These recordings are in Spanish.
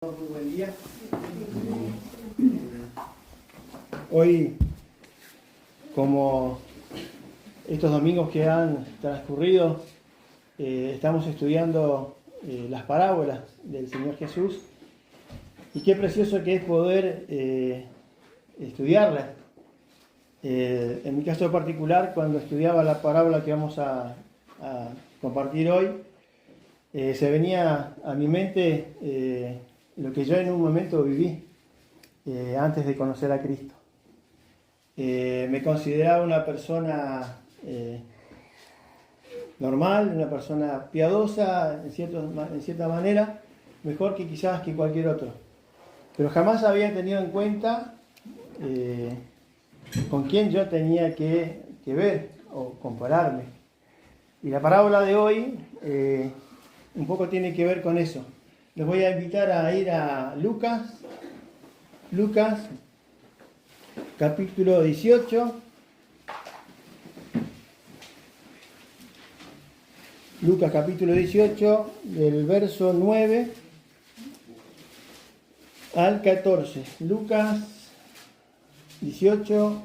Muy buen día. Hoy, como estos domingos que han transcurrido, estamos estudiando las parábolas del Señor Jesús, y qué precioso que es poder estudiarlas. En mi caso particular, cuando estudiaba la parábola que vamos a compartir hoy, se venía a mi mente lo que yo en un momento viví antes de conocer a Cristo. Me consideraba una persona normal, una persona piadosa en cierta manera, mejor que quizás que cualquier otro. Pero jamás había tenido en cuenta con quién yo tenía que ver o compararme. Y la parábola de hoy un poco tiene que ver con eso. Les voy a invitar a ir a Lucas capítulo 18. Lucas capítulo 18, del verso 9 al 14. Lucas 18,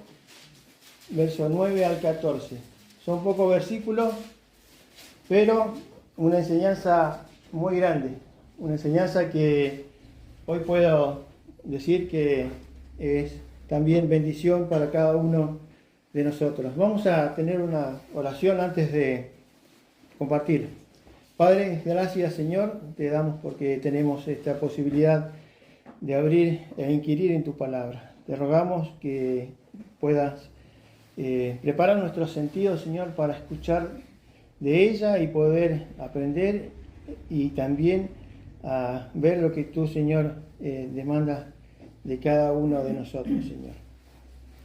verso 9 al 14. Son pocos versículos, pero una enseñanza muy grande. Una enseñanza que hoy puedo decir que es también bendición para cada uno de nosotros. Vamos a tener una oración antes de compartir. Padre, gracias Señor, te damos porque tenemos esta posibilidad de abrir e inquirir en tu palabra. Te rogamos que puedas preparar nuestros sentidos, Señor, para escuchar de ella y poder aprender y también a ver lo que tú, Señor, demandas de cada uno de nosotros, Señor.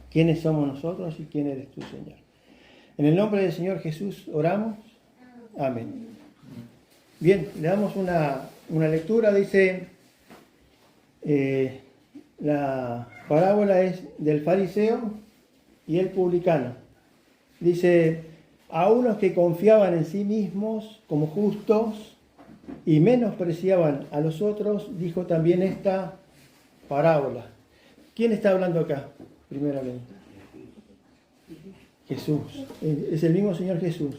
¿Quiénes somos nosotros y quién eres tú, Señor? En el nombre del Señor Jesús oramos. Amén. Bien, le damos una lectura. Dice, la parábola es del fariseo y el publicano. Dice, a unos que confiaban en sí mismos como justos y menospreciaban a los otros, dijo también esta parábola. ¿Quién está hablando acá, primeramente? Jesús. Es el mismo Señor Jesús.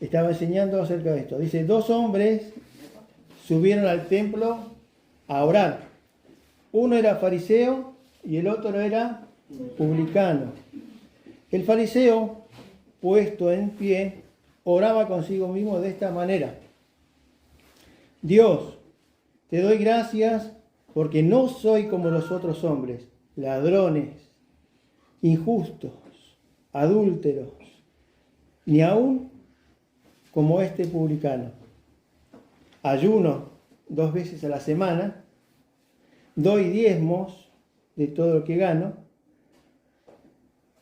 Estaba enseñando acerca de esto. Dice, 2 hombres subieron al templo a orar. Uno era fariseo y el otro era publicano. El fariseo, puesto en pie, oraba consigo mismo de esta manera: Dios, te doy gracias porque no soy como los otros hombres, ladrones, injustos, adúlteros, ni aún como este publicano. Ayuno 2 veces a la semana, doy diezmos de todo lo que gano,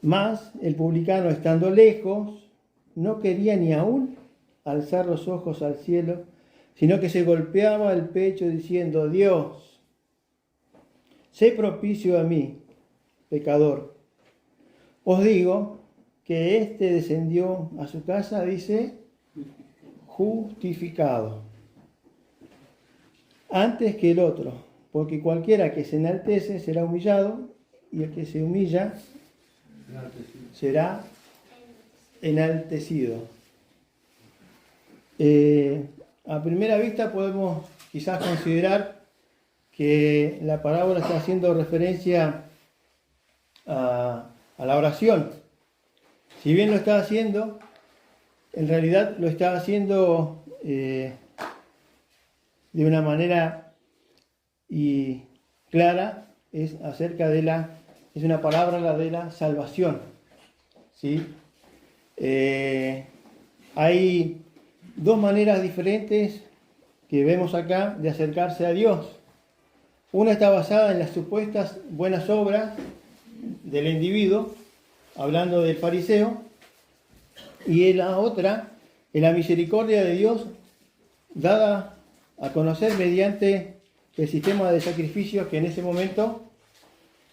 mas el publicano, estando lejos, no quería ni aún alzar los ojos al cielo, sino que se golpeaba el pecho diciendo: Dios, sé propicio a mí, pecador. Os digo que éste descendió a su casa, dice, justificado, antes que el otro, porque cualquiera que se enaltece será humillado, y el que se humilla será enaltecido. A primera vista podemos quizás considerar que la parábola está haciendo referencia a la oración. Si bien lo está haciendo, en realidad lo está haciendo de una manera y clara, es acerca de es una parábola de la salvación. ¿Sí? Hay 2 maneras diferentes que vemos acá de acercarse a Dios. Una está basada en las supuestas buenas obras del individuo, hablando del fariseo, y la otra en la misericordia de Dios dada a conocer mediante el sistema de sacrificios que en ese momento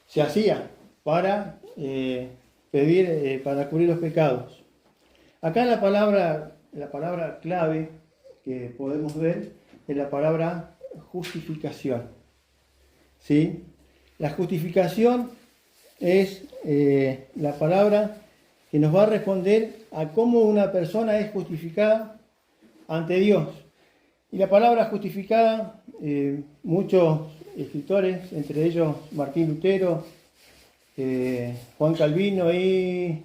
se hacía para pedir, para cubrir los pecados. Acá la palabra clave que podemos ver es la palabra justificación. ¿sí? La justificación es la palabra que nos va a responder a cómo una persona es justificada ante Dios. Y la palabra justificada, muchos escritores, entre ellos Martín Lutero, Juan Calvino y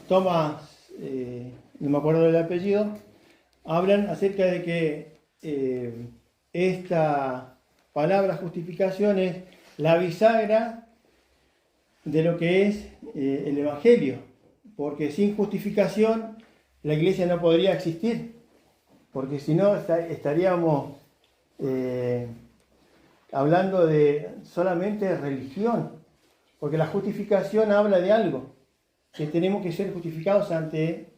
Tomás, no me acuerdo del apellido, hablan acerca de que esta palabra justificación es la bisagra de lo que es el Evangelio, porque sin justificación la iglesia no podría existir, porque si no estaríamos hablando de solamente religión, porque la justificación habla de algo, que tenemos que ser justificados ante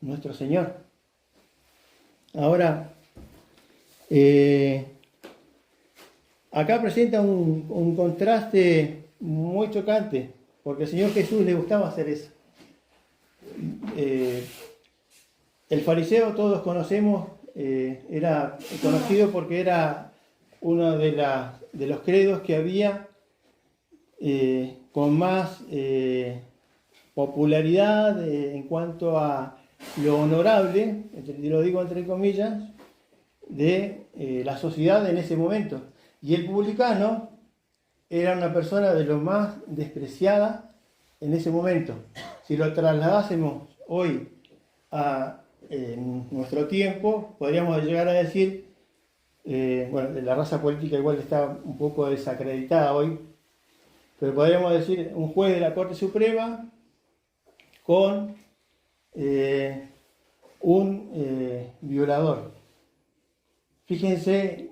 nuestro Señor. Ahora, acá presenta un contraste muy chocante, porque al Señor Jesús le gustaba hacer eso. El fariseo, todos conocemos, era conocido porque era uno de los credos que había con más popularidad en cuanto a lo honorable, lo digo entre comillas, de la sociedad en ese momento. Y el publicano era una persona de lo más despreciada en ese momento. Si lo trasladásemos hoy a nuestro tiempo, podríamos llegar a decir, bueno, la raza política igual está un poco desacreditada hoy, pero podríamos decir un juez de la Corte Suprema con un violador. Fíjense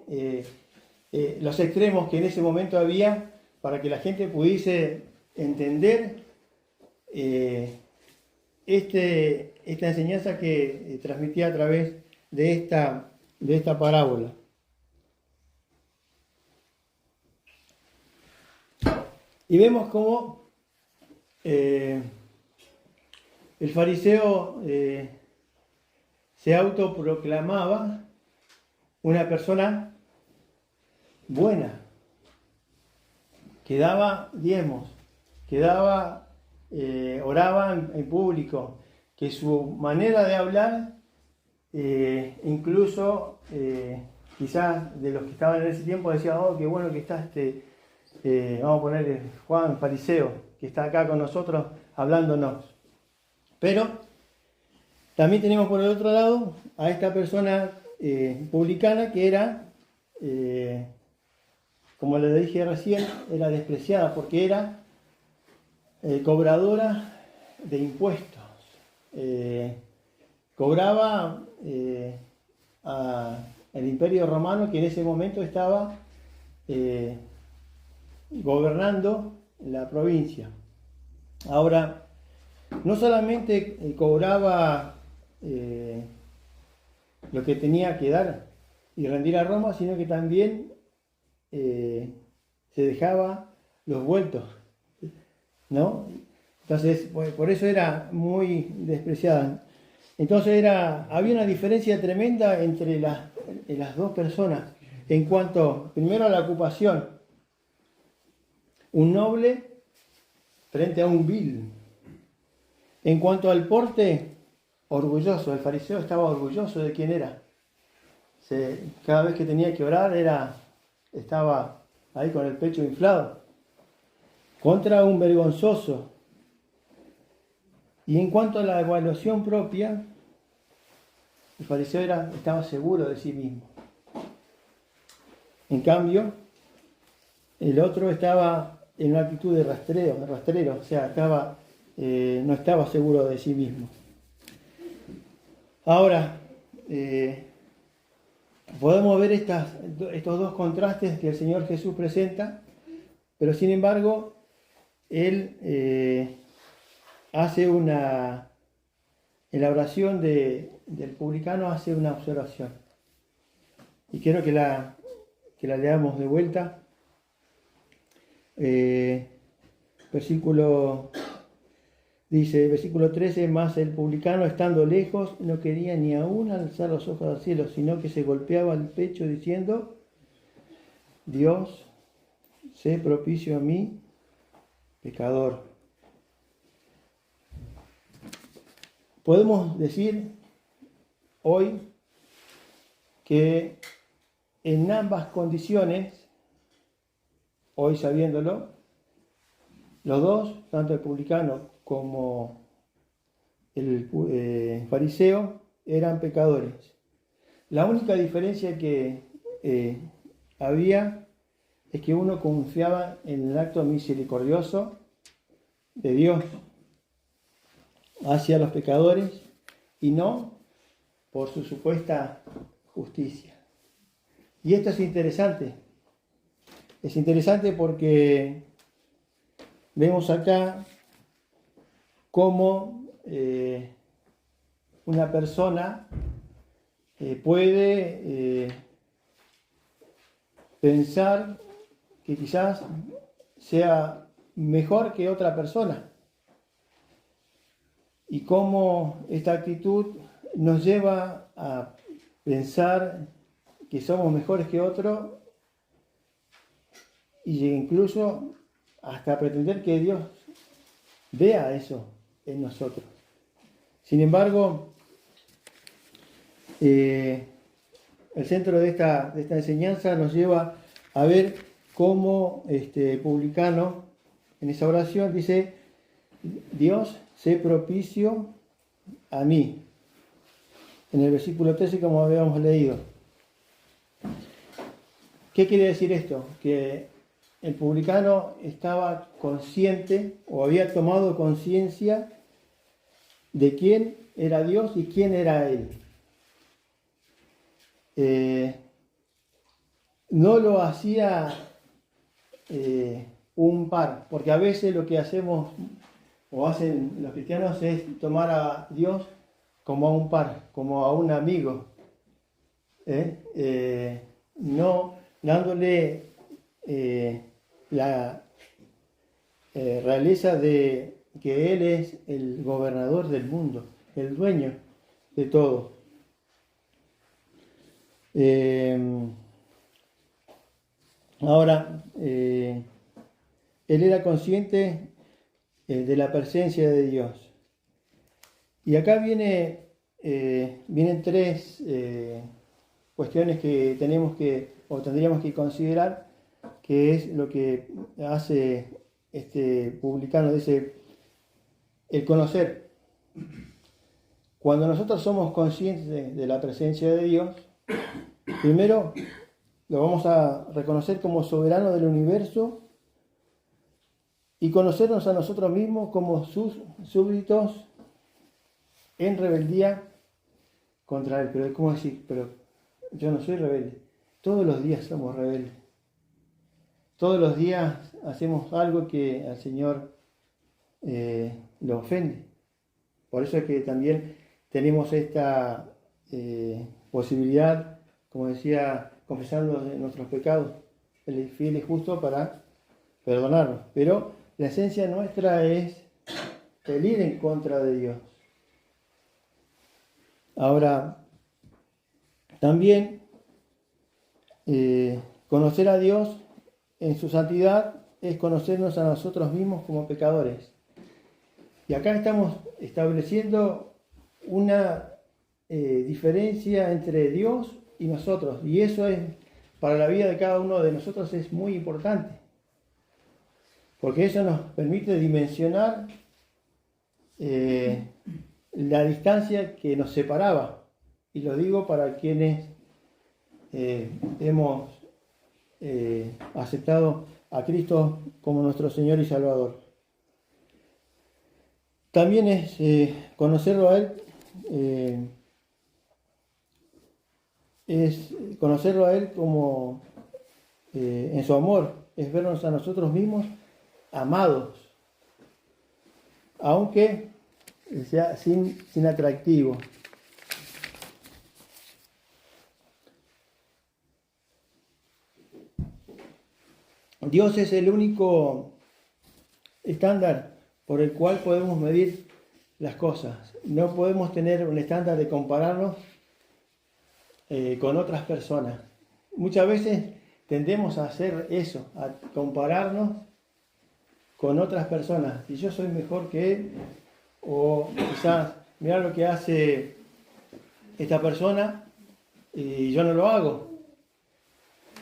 los extremos que en ese momento había para que la gente pudiese entender esta enseñanza que transmitía a través de esta parábola. Y vemos cómo el fariseo se autoproclamaba una persona buena, que daba diezmos, que oraba en público, que su manera de hablar, incluso quizás de los que estaban en ese tiempo decían, oh, qué bueno que está vamos a poner Juan fariseo, que está acá con nosotros hablándonos. Pero también tenemos por el otro lado a esta persona publicana que era, como le dije recién, era despreciada porque era cobradora de impuestos. Cobraba al Imperio Romano, que en ese momento estaba gobernando la provincia. Ahora, no solamente cobraba lo que tenía que dar y rendir a Roma, sino que también se dejaba los vueltos, ¿no? Entonces, por eso era muy despreciada. Entonces había una diferencia tremenda entre las dos personas en cuanto, primero, a la ocupación. Un noble frente a un vil. En cuanto al porte, orgulloso. El fariseo estaba orgulloso de quién era. Cada vez que tenía que orar estaba ahí con el pecho inflado. Contra un vergonzoso. Y en cuanto a la evaluación propia, el fariseo estaba seguro de sí mismo. En cambio, el otro estaba en una actitud de rastrero, o sea, no estaba seguro de sí mismo. Ahora, podemos ver estos dos contrastes que el Señor Jesús presenta, pero sin embargo, Él hace en la oración del publicano hace una observación. Y quiero que la leamos de vuelta. Versículo 13, más el publicano, estando lejos, no quería ni aún alzar los ojos al cielo, sino que se golpeaba el pecho diciendo, Dios, sé propicio a mí, pecador. Podemos decir hoy que en ambas condiciones, hoy sabiéndolo, los dos, tanto el publicano como el fariseo, eran pecadores. La única diferencia que había es que uno confiaba en el acto misericordioso de Dios hacia los pecadores y no por su supuesta justicia. Y esto es interesante. Es interesante porque vemos acá cómo una persona puede pensar que quizás sea mejor que otra persona. Y cómo esta actitud nos lleva a pensar que somos mejores que otro y incluso hasta pretender que Dios vea eso en nosotros. Sin embargo, el centro de esta enseñanza nos lleva a ver cómo el publicano en esa oración dice: Dios, sé propicio a mí. En el versículo 13, como habíamos leído. ¿Qué quiere decir esto? Que el publicano estaba consciente o había tomado conciencia de quién era Dios y quién era él. No lo hacía un par, porque a veces lo que hacemos o hacen los cristianos es tomar a Dios como a un par, como a un amigo, no dándole la realeza de que Él es el gobernador del mundo, el dueño de todo. Ahora, Él era consciente de la presencia de Dios. Y acá vienen tres cuestiones que tendríamos que considerar, que es lo que hace este publicano, dice, el conocer. Cuando nosotros somos conscientes de la presencia de Dios, primero lo vamos a reconocer como soberano del universo y conocernos a nosotros mismos como sus súbditos en rebeldía contra Él. Pero ¿cómo decir? Pero yo no soy rebelde. Todos los días somos rebeldes. Todos los días hacemos algo que al Señor lo ofende. Por eso es que también tenemos esta posibilidad, como decía, confesando nuestros pecados. Él es fiel y justo para perdonarnos. Pero la esencia nuestra es el ir en contra de Dios. Ahora, también conocer a Dios en su santidad es conocernos a nosotros mismos como pecadores. Y acá estamos estableciendo una diferencia entre Dios y nosotros. Y eso es, para la vida de cada uno de nosotros, es muy importante. Porque eso nos permite dimensionar la distancia que nos separaba. Y lo digo para quienes hemos aceptado a Cristo como nuestro Señor y Salvador. También es conocerlo a Él, es conocerlo a Él como en su amor, es vernos a nosotros mismos amados, aunque sea sin atractivo. Dios es el único estándar por el cual podemos medir las cosas. No podemos tener un estándar de compararnos con otras personas. Muchas veces tendemos a hacer eso, a compararnos con otras personas. Si yo soy mejor que él, o quizás, mirá lo que hace esta persona y yo no lo hago.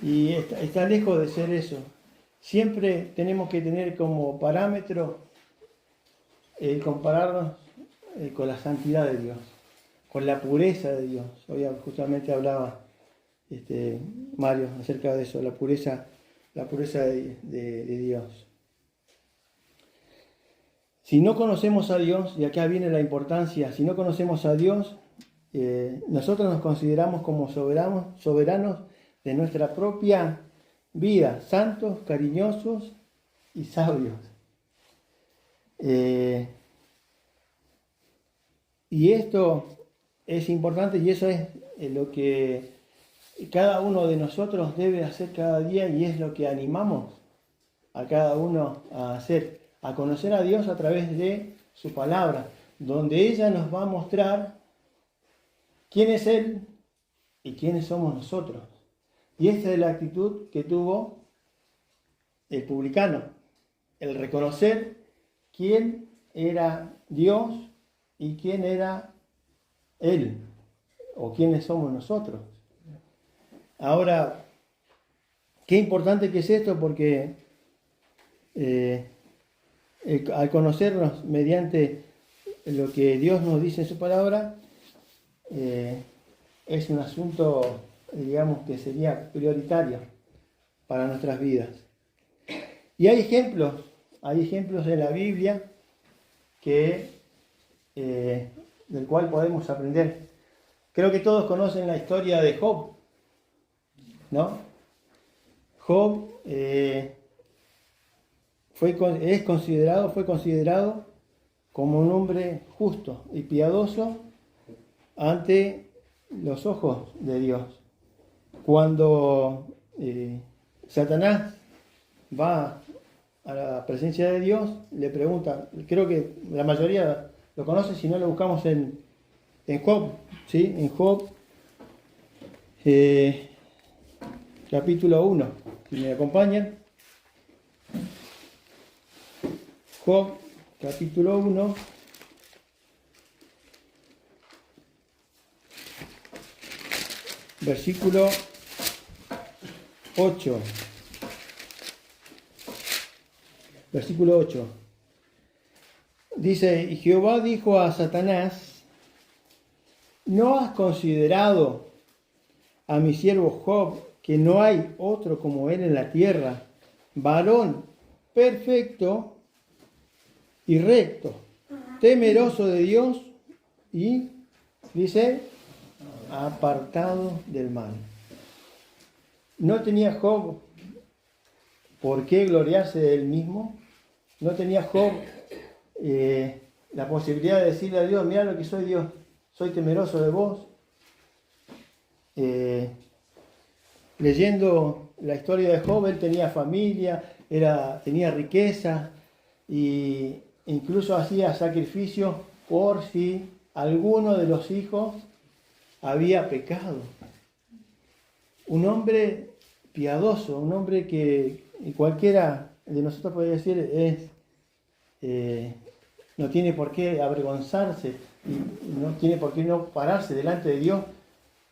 Y está lejos de ser eso. Siempre tenemos que tener como parámetro compararnos con la santidad de Dios, con la pureza de Dios. Hoy justamente hablaba Mario acerca de eso, la pureza de Dios. Si no conocemos a Dios, y acá viene la importancia, si no conocemos a Dios, nosotros nos consideramos como soberanos de nuestra propia vida, santos, cariñosos y sabios. Y esto es importante y eso es lo que cada uno de nosotros debe hacer cada día y es lo que animamos a cada uno a hacer, a conocer a Dios a través de su palabra, donde ella nos va a mostrar quién es Él y quiénes somos nosotros. Y esta es la actitud que tuvo el publicano, el reconocer quién era Dios y quién era Él, o quiénes somos nosotros. Ahora, qué importante que es esto, porque al conocernos mediante lo que Dios nos dice en su palabra, es un asunto, digamos, que sería prioritario para nuestras vidas. Y hay ejemplos en la Biblia del cual podemos aprender. Creo que todos conocen la historia de Job, ¿no? Job fue considerado como un hombre justo y piadoso ante los ojos de Dios. Cuando Satanás va a la presencia de Dios, le pregunta, creo que la mayoría lo conoce, si no lo buscamos en Job, ¿sí? En Job, capítulo 1, si me acompañan. Job, capítulo 1. Versículo 8. Versículo 8. Dice, y Jehová dijo a Satanás, ¿no has considerado a mi siervo Job, que no hay otro como él en la tierra, varón perfecto y recto, temeroso de Dios y, dice, apartado del mal? ¿No tenía Job por qué gloriarse de él mismo? ¿No tenía Job la posibilidad de decirle a Dios, mira lo que soy Dios, soy temeroso de vos? Leyendo la historia de Job, él tenía familia, tenía riqueza e incluso hacía sacrificios por si alguno de los hijos había pecado. Un hombre piadoso, un hombre que cualquiera de nosotros podría decir no tiene por qué avergonzarse y no tiene por qué no pararse delante de Dios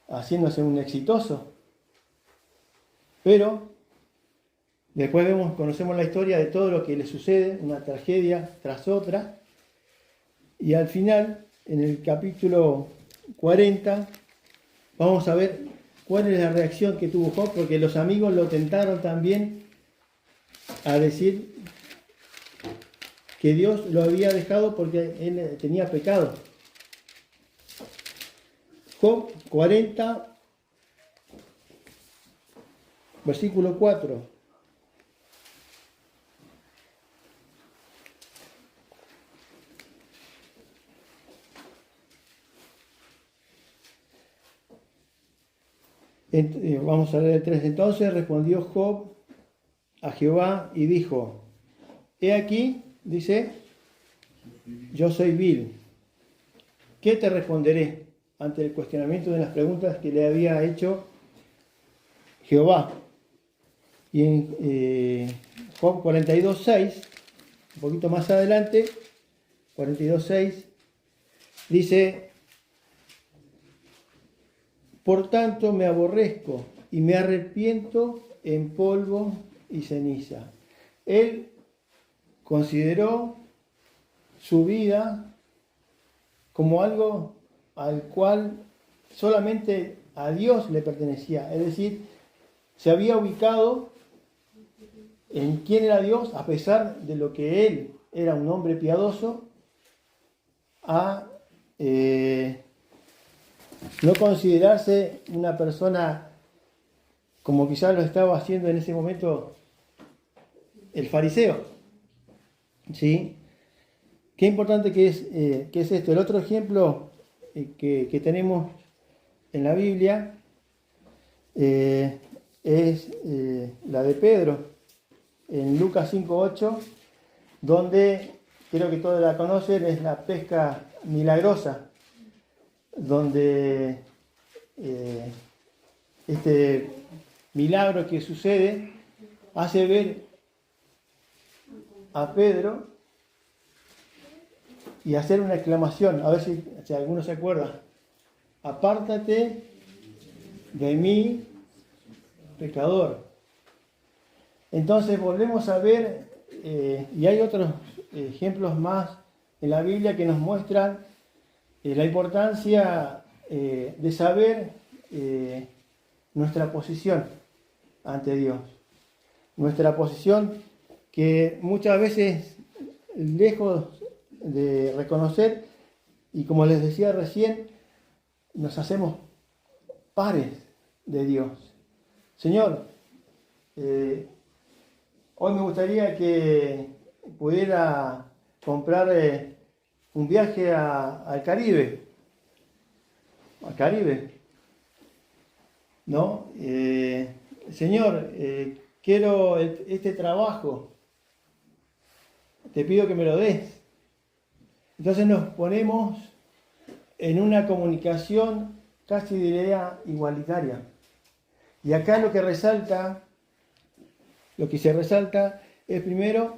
haciéndose un exitoso. Pero después conocemos la historia de todo lo que le sucede, una tragedia tras otra, y al final, en el capítulo 40, vamos a ver cuál es la reacción que tuvo Job, porque los amigos lo tentaron también a decir que Dios lo había dejado porque él tenía pecado. Job 40, versículo 4. Vamos a leer el 3. Entonces respondió Job a Jehová y dijo, he aquí, dice, yo soy vil. ¿Qué te responderé ante el cuestionamiento de las preguntas que le había hecho Jehová? Y en Job 42.6, un poquito más adelante, 42.6, dice: por tanto me aborrezco y me arrepiento en polvo y ceniza. Él consideró su vida como algo al cual solamente a Dios le pertenecía. Es decir, se había ubicado en quién era Dios, a pesar de lo que él era un hombre piadoso, a no considerarse una persona como quizás lo estaba haciendo en ese momento el fariseo. ¿Sí? Qué importante que es esto. El otro ejemplo que tenemos en la Biblia es la de Pedro, en Lucas 5.8, donde creo que todos la conocen, es la pesca milagrosa, donde este milagro que sucede hace ver a Pedro y hacer una exclamación, a ver si alguno se acuerda: apártate de mí, pecador. Entonces volvemos a ver, y hay otros ejemplos más en la Biblia que nos muestran la importancia de saber nuestra posición ante Dios. Nuestra posición que muchas veces, lejos de reconocer, y como les decía recién, nos hacemos pares de Dios. Señor, hoy me gustaría que pudiera comprar un viaje al Caribe. Al Caribe. ¿No? Señor, quiero este trabajo. Te pido que me lo des. Entonces nos ponemos en una comunicación casi diría igualitaria. Y acá lo que se resalta es primero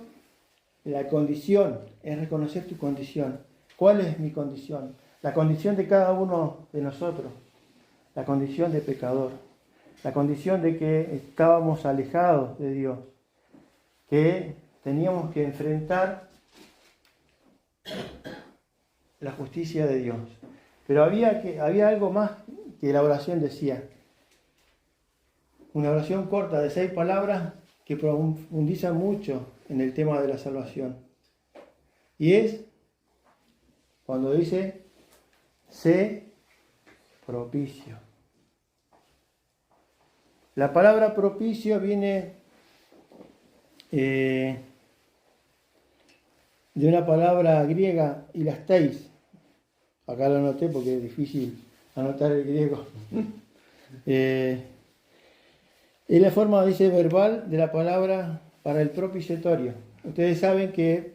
la condición, es reconocer tu condición. ¿Cuál es mi condición? La condición de cada uno de nosotros, la condición de pecador, la condición de que estábamos alejados de Dios, que teníamos que enfrentar la justicia de Dios. Pero había algo más que la oración decía. Una oración corta de 6 palabras que profundiza mucho en el tema de la salvación. Y es cuando dice: sé propicio. La palabra propicio viene de una palabra griega, ilasteis. Acá lo anoté porque es difícil anotar el griego. Es la forma, dice, verbal de la palabra para el propiciatorio. Ustedes saben que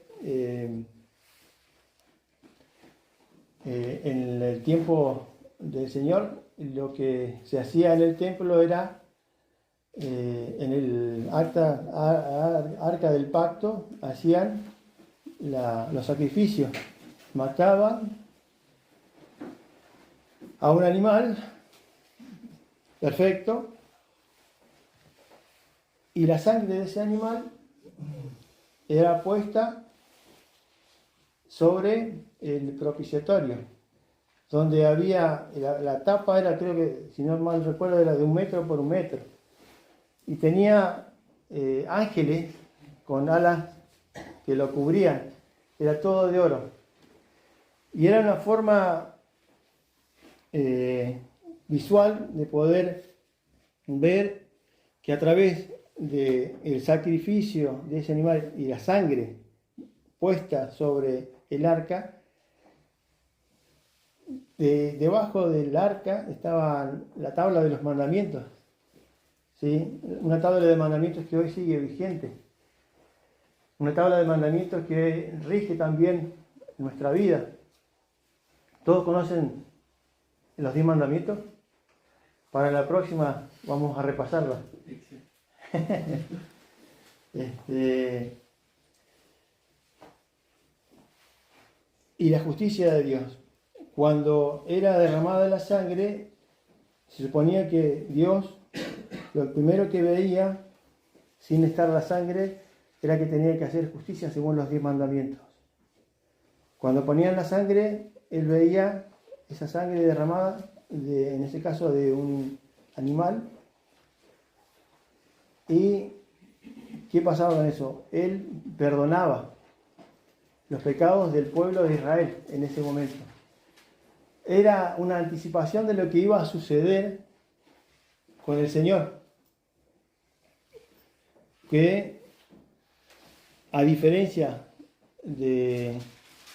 en el tiempo del Señor, lo que se hacía en el templo era, en el arca del pacto, hacían los sacrificios. Mataban a un animal perfecto, y la sangre de ese animal era puesta sobre el propiciatorio, donde había, la tapa era, creo que, si no mal recuerdo, era de 1 metro por 1 metro, y tenía ángeles con alas que lo cubrían, era todo de oro, y era una forma visual de poder ver que a través del sacrificio de ese animal y la sangre puesta sobre el arca, debajo del arca estaba la tabla de los mandamientos, ¿sí? Una tabla de mandamientos que hoy sigue vigente, una tabla de mandamientos que rige también nuestra vida. ¿Todos conocen los 10 mandamientos? Para la próxima vamos a repasarlos. Y la justicia de Dios. Cuando era derramada la sangre, se suponía que Dios, lo primero que veía, sin estar la sangre, era que tenía que hacer justicia según los 10 mandamientos. Cuando ponían la sangre, él veía esa sangre derramada, en ese caso de un animal. ¿Y qué pasaba con eso? Él perdonaba los pecados del pueblo de Israel en ese momento. Era una anticipación de lo que iba a suceder con el Señor. Que, a diferencia de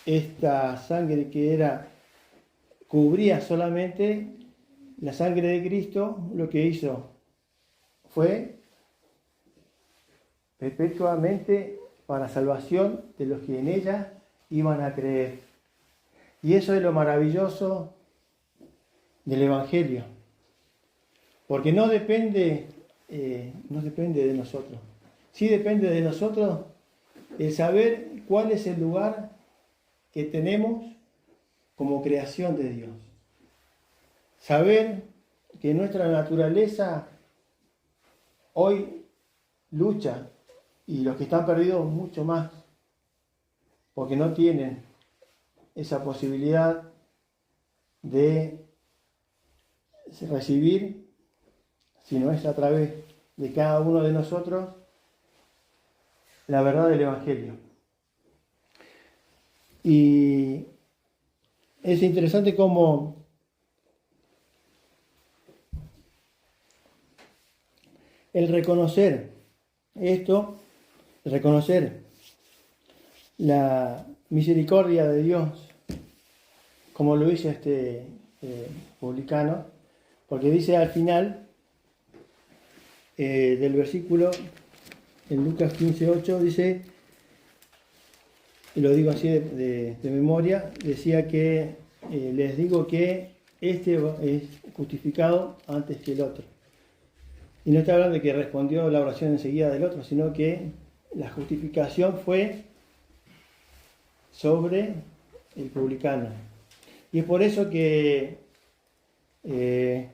esta sangre que cubría solamente, la sangre de Cristo, lo que hizo fue perpetuamente para salvación de los que en ella iban a creer. Y eso es lo maravilloso del Evangelio, porque no depende de nosotros. Sí depende de nosotros el saber cuál es el lugar que tenemos como creación de Dios. Saber que nuestra naturaleza hoy lucha, y los que están perdidos mucho más, porque no tienen esa posibilidad de recibir, si no es a través de cada uno de nosotros, la verdad del Evangelio. Y es interesante cómo el reconocer esto, reconocer la misericordia de Dios, como lo hizo este publicano, porque dice al final del versículo, en Lucas 15:8, dice, y lo digo así de memoria, decía que les digo que este es justificado antes que el otro. Y no está hablando de que respondió la oración enseguida del otro, sino que la justificación fue sobre el publicano. Y es por eso que te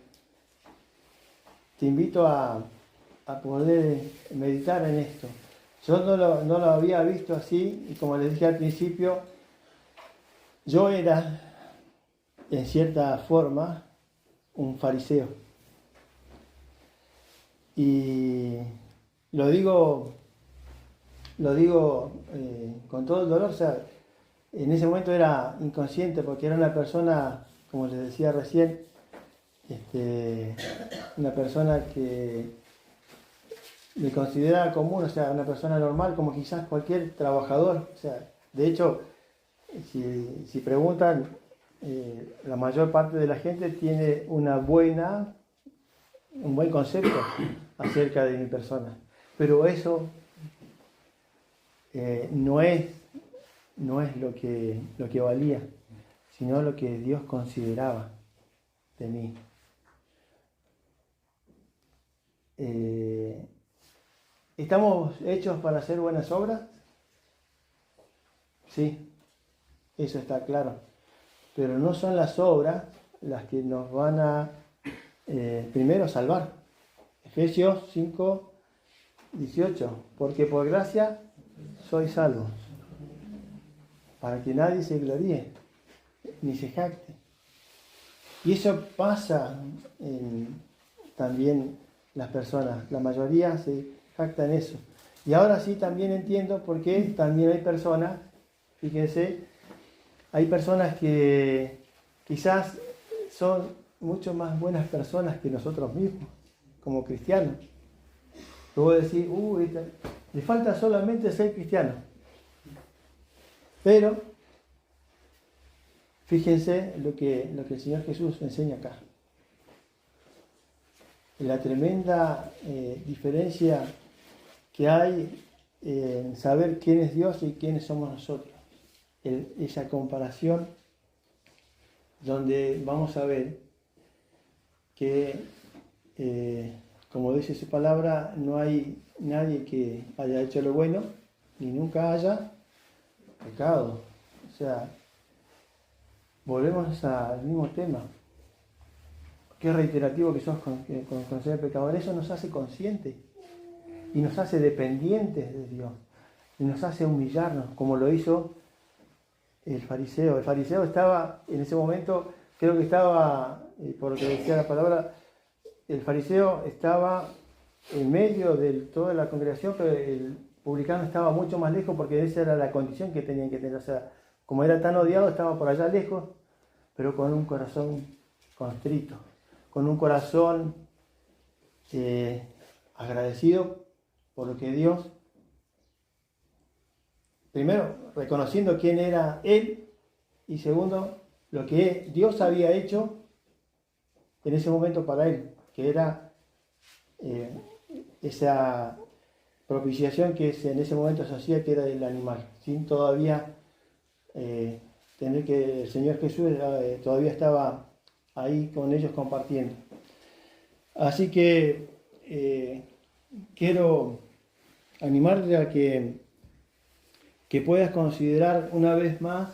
invito a poder meditar en esto. Yo no lo había visto así, y como les dije al principio, yo era, en cierta forma, un fariseo. Y lo digo con todo el dolor. O sea, en ese momento era inconsciente, porque era una persona, como les decía recién, una persona que me consideraba común, o sea, una persona normal, como quizás cualquier trabajador. O sea, de hecho, si preguntan, la mayor parte de la gente tiene un buen concepto acerca de mi persona. Pero eso no es lo que valía, sino lo que Dios consideraba de mí. ¿Estamos hechos para hacer buenas obras? Sí, eso está claro. Pero no son las obras las que nos van a primero salvar. Efesios 5:18, porque por gracia sois salvos, para que nadie se gloríe, ni se jacte. Y eso pasa también las personas, la mayoría se jacta en eso. Y ahora sí también entiendo por qué también hay personas, fíjense, hay personas que quizás son mucho más buenas personas que nosotros mismos, como cristianos. Luego decir, le falta solamente ser cristiano. Pero fíjense lo que el Señor Jesús enseña acá. La tremenda diferencia que hay en saber quién es Dios y quiénes somos nosotros. Esa comparación donde vamos a ver que como dice su palabra, no hay nadie que haya hecho lo bueno, ni nunca haya pecado. O sea, volvemos al mismo tema. Qué reiterativo que sos con ser pecador. Eso nos hace conscientes y nos hace dependientes de Dios. Y nos hace humillarnos, como lo hizo el fariseo. El fariseo estaba, en ese momento, creo que estaba, por lo que decía la palabra, el fariseo estaba en medio de toda la congregación, pero el publicano estaba mucho más lejos porque esa era la condición que tenían que tener. O sea, como era tan odiado, estaba por allá lejos, pero con un corazón constrito, con un corazón agradecido por lo que Dios, primero, reconociendo quién era Él, y segundo, lo que Dios había hecho en ese momento para Él, que era esa propiciación que en ese momento se hacía, que era del animal, sin todavía tener que el Señor Jesús todavía estaba ahí con ellos compartiendo. Así que quiero animarte a que puedas considerar una vez más,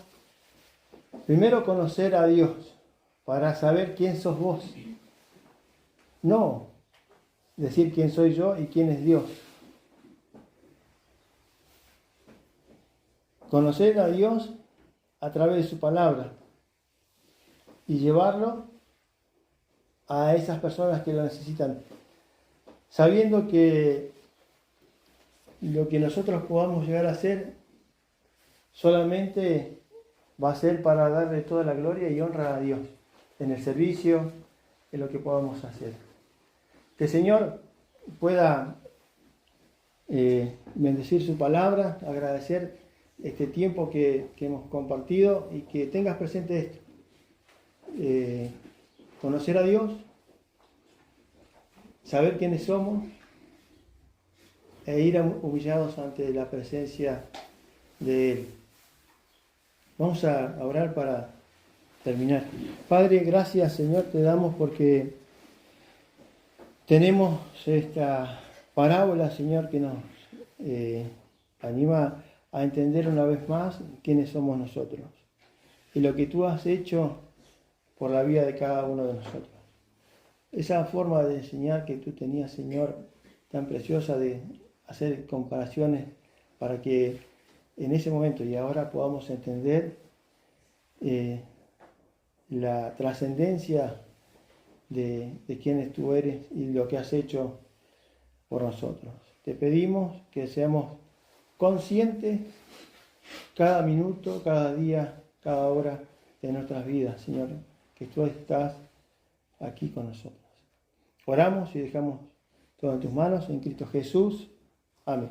primero conocer a Dios, para saber quién sos vos. No decir quién soy yo y quién es Dios. Conocer a Dios a través de su palabra y llevarlo a esas personas que lo necesitan, sabiendo que lo que nosotros podamos llegar a hacer solamente va a ser para darle toda la gloria y honra a Dios en el servicio, en lo que podamos hacer. Que el Señor pueda bendecir su palabra, agradecer este tiempo que hemos compartido y que tengas presente esto. Conocer a Dios, saber quiénes somos e ir humillados ante la presencia de Él. Vamos a orar para terminar. Padre, gracias Señor te damos porque tenemos esta parábola, Señor, que nos anima a entender una vez más quiénes somos nosotros y lo que tú has hecho por la vida de cada uno de nosotros. Esa forma de enseñar que tú tenías, Señor, tan preciosa de hacer comparaciones para que en ese momento y ahora podamos entender la trascendencia de quienes tú eres y lo que has hecho por nosotros. Te pedimos que seamos conscientes cada minuto, cada día, cada hora de nuestras vidas, Señor, que tú estás aquí con nosotros. Oramos y dejamos todo en tus manos, en Cristo Jesús. Amén.